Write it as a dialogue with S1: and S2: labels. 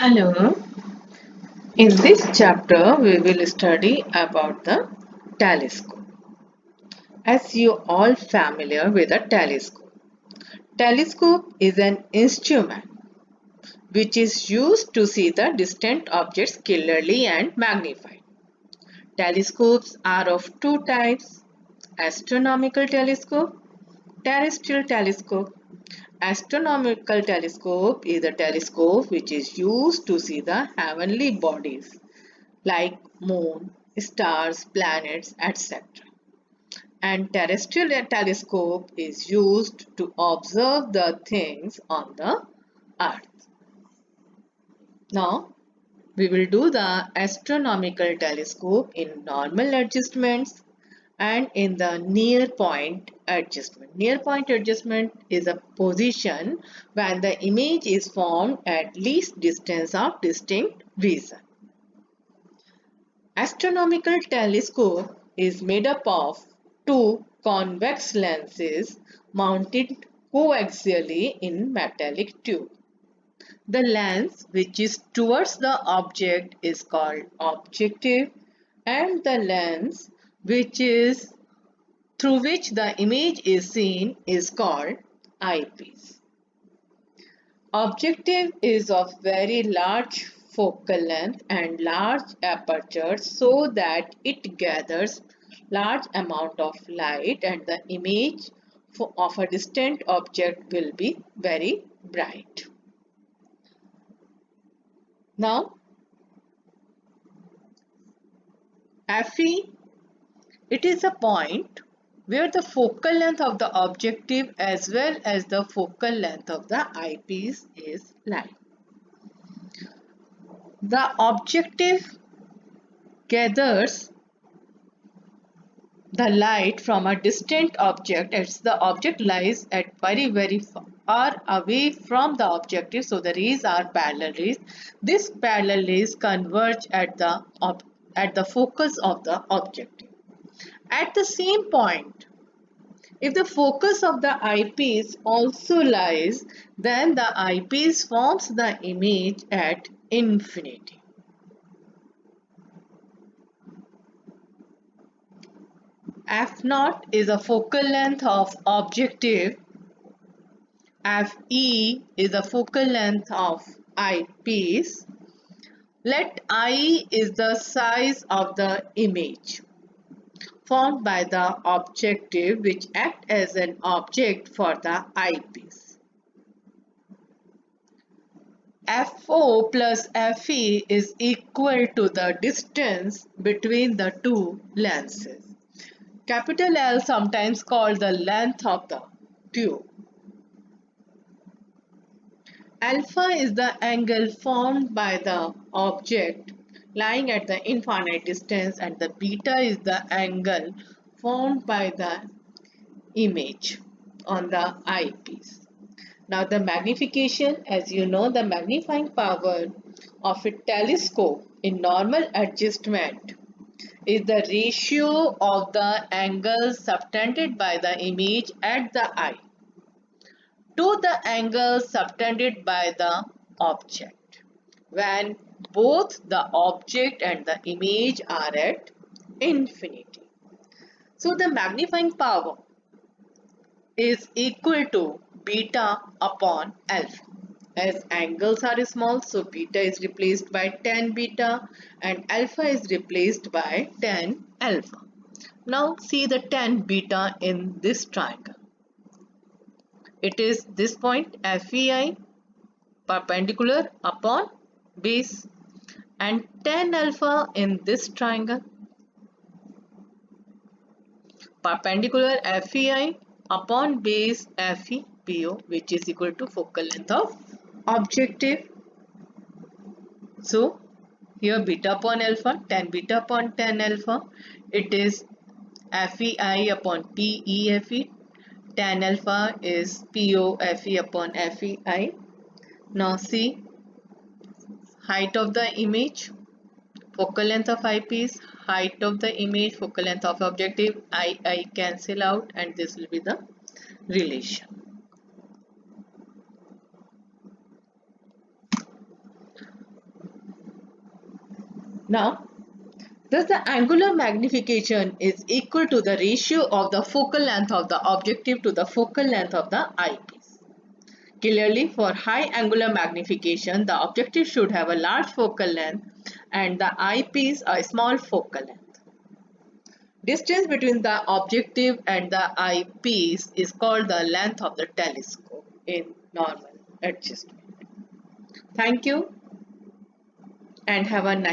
S1: Hello. In this chapter, we will study about the telescope. As you all familiar with a telescope. Telescope is an instrument which is used to see the distant objects clearly and magnified. Telescopes are of two types: astronomical telescope, terrestrial telescope. Astronomical telescope is a telescope which is used to see the heavenly bodies like moon, stars, planets, etc. And terrestrial telescope is used to observe the things on the earth. Now, we will do the astronomical telescope in normal adjustments and in the near point adjustment. Near point adjustment is a position when the image is formed at least distance of distinct vision. Astronomical telescope is made up of two convex lenses mounted coaxially in metallic tube. The lens which is towards the object is called objective, and the lens which is through which the image is seen is called eyepiece. Objective is of very large focal length and large aperture so that it gathers large amount of light, and the image of a distant object will be very bright. Now, Fe, it is a point where the focal length of the objective as well as the focal length of the eyepiece is line. The objective gathers the light from a distant object as the object lies at very far away from the objective, so the rays are parallel rays. These parallel rays converge at the focus of the objective. At the same point, if the focus of the eyepiece also lies, then the eyepiece forms the image at infinity. F0 is a focal length of objective. Fe is the focal length of eyepiece. Let I is the size of the image formed by the objective which act as an object for the eyepiece. Fo plus Fe is equal to the distance between the two lenses. Capital L, sometimes called the length of the tube. Alpha is the angle formed by the object lying at the infinite distance, and the beta is the angle formed by the image on the eyepiece. Now the magnification, as you know, the magnifying power of a telescope in normal adjustment is the ratio of the angles subtended by the image at the eye to the angle subtended by the object when both the object and the image are at infinity. So the magnifying power is equal to beta upon alpha. As angles are small, so beta is replaced by tan beta and alpha is replaced by tan alpha. Now see the tan beta in this triangle. It is this point FEI perpendicular upon base, and tan alpha in this triangle perpendicular FEI upon base FEPO, which is equal to focal length of objective. So here beta upon alpha, tan beta upon tan alpha, it is FEI upon PEFE. Tan alpha is POFE upon FEI. Now see height of the image, focal length of eyepiece, height of the image, focal length of objective, I cancel out, and this will be the relation. Now, thus the angular magnification is equal to the ratio of the focal length of the objective to the focal length of the eyepiece. Clearly, for high angular magnification, the objective should have a large focal length and the eyepiece a small focal length. Distance between the objective and the eyepiece is called the length of the telescope in normal adjustment. Thank you and have a nice